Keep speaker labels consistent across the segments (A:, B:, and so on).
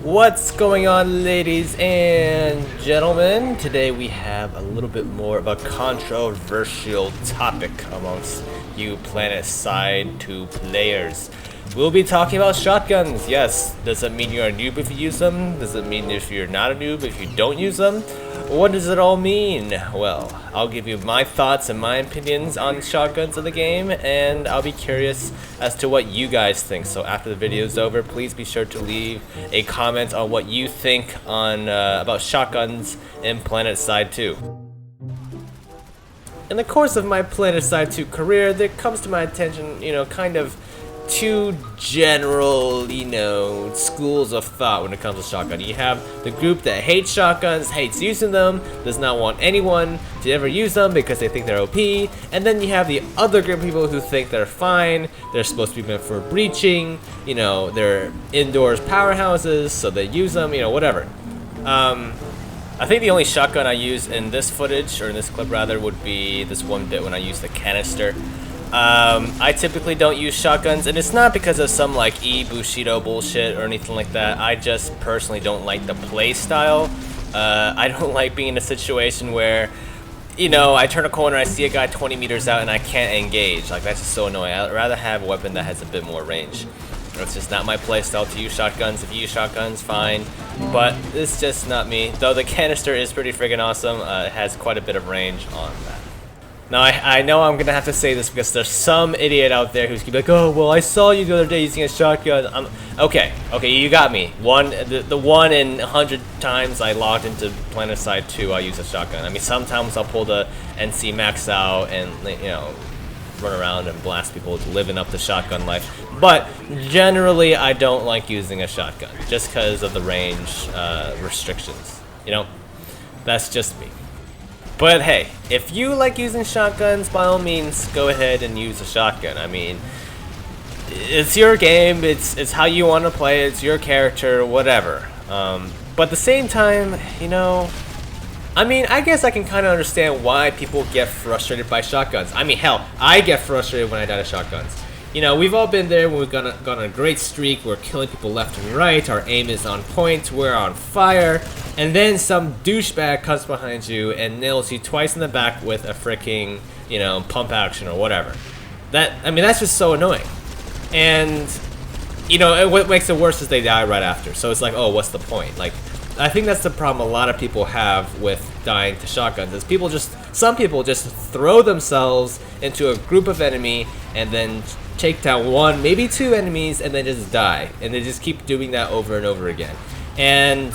A: What's going on, ladies and gentlemen? Today we have a little bit more of a controversial topic amongst you Planetside 2 players. We'll be talking about shotguns. Yes, does it mean you're a noob if you use them? Does it mean if you're not a noob if you don't use them? What does it all mean? Well, I'll give you my thoughts and my opinions on shotguns in the game, and I'll be curious as to what you guys think. So after the video is over, please be sure to leave a comment on what you think on about shotguns in Planetside 2. In the course of my Planetside 2 career, there comes to my attention, kind of two general, schools of thought when it comes to shotgun. You have the group that hates shotguns, hates using them, does not want anyone to ever use them because they think they're OP, and then you have the other group of people who think they're fine, they're supposed to be meant for breaching, they're indoors powerhouses, so they use them, whatever. I think the only shotgun I use in this footage, or in this clip rather, would be this one bit when I use the canister. I typically don't use shotguns, and it's not because of some Bushido bullshit or anything like that. I just personally don't like the play style. I don't like being in a situation where, I turn a corner, I see a guy 20 meters out, and I can't engage. That's just so annoying. I'd rather have a weapon that has a bit more range. It's just not my play style to use shotguns. If you use shotguns, fine, but it's just not me. Though the canister is pretty friggin' awesome. It has quite a bit of range on that. Now, I know I'm gonna have to say this because there's some idiot out there who's gonna be like, oh, well, I saw you the other day using a shotgun. Okay, you got me. The 1 in 100 times I logged into Planetside 2, I use a shotgun. I mean, sometimes I'll pull the NC max out and, run around and blast people living up the shotgun life. But generally, I don't like using a shotgun just because of the range restrictions. That's just me. But hey, if you like using shotguns, by all means, go ahead and use a shotgun. I mean, it's your game, it's how you want to play, it's your character, whatever. But at the same time, I guess I can kind of understand why people get frustrated by shotguns. I mean, hell, I get frustrated when I die to shotguns. We've all been there when we've gone on a great streak, we're killing people left and right, our aim is on point, we're on fire, and then some douchebag comes behind you and nails you twice in the back with a freaking, pump action or whatever. That's just so annoying. And, what makes it worse is they die right after, so it's like, oh, what's the point? I think that's the problem a lot of people have with dying to shotguns, is some people just throw themselves into a group of enemy and then take down 1, maybe 2 enemies and then just die. And they just keep doing that over and over again. And,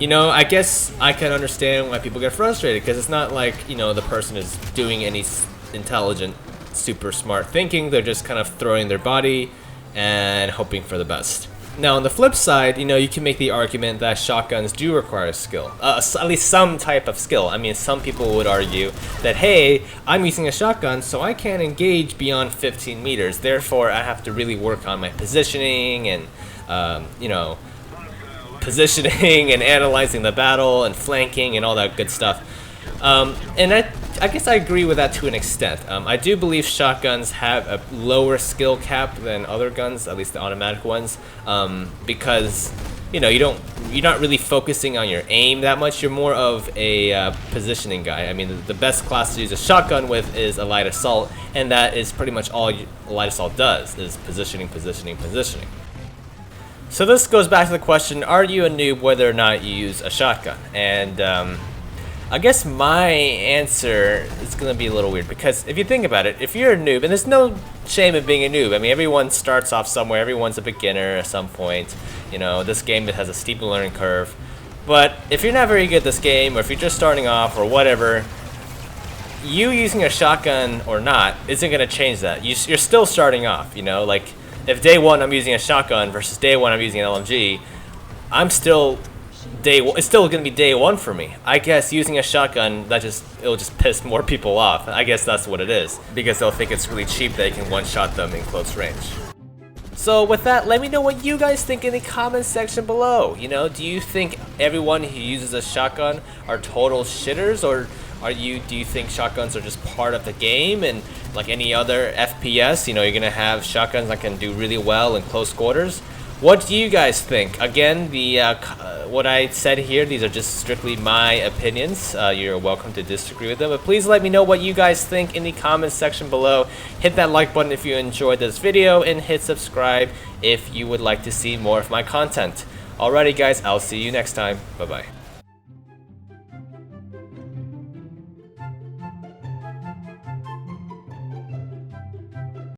A: I guess I can understand why people get frustrated, because it's not like, the person is doing any intelligent, super smart thinking. They're just kind of throwing their body and hoping for the best. Now, on the flip side, you can make the argument that shotguns do require skill. At least some type of skill. I mean, some people would argue that, hey, I'm using a shotgun, so I can't engage beyond 15 meters. Therefore, I have to really work on my positioning and, positioning and analyzing the battle and flanking and all that good stuff. And I guess I agree with that to an extent. I do believe shotguns have a lower skill cap than other guns, at least the automatic ones, because you're not really focusing on your aim that much. You're more of a positioning guy. I mean, the best class to use a shotgun with is a light assault, and that is pretty much all a light assault does, is positioning. So this goes back to the question: are you a noob whether or not you use a shotgun? And I guess my answer is going to be a little weird, because if you think about it, if you're a noob, and there's no shame in being a noob, I mean, everyone starts off somewhere, everyone's a beginner at some point, this game has a steep learning curve, but if you're not very good at this game, or if you're just starting off, or whatever, you using a shotgun or not isn't going to change that. You're still starting off, if day 1 I'm using a shotgun versus day 1 I'm using an LMG, it's still going to be day 1 for me. I guess using a shotgun, it'll just piss more people off. I guess that's what it is, because they'll think it's really cheap that you can one-shot them in close range. So with that, let me know what you guys think in the comments section below. Do you think everyone who uses a shotgun are total shitters, or Do you think shotguns are just part of the game, and like any other FPS, you're gonna have shotguns that can do really well in close quarters? What do you guys think? Again, what I said here, these are just strictly my opinions. You're welcome to disagree with them, but please let me know what you guys think in the comments section below. Hit that like button if you enjoyed this video, and hit subscribe if you would like to see more of my content. Alrighty guys, I'll see you next time. Bye bye.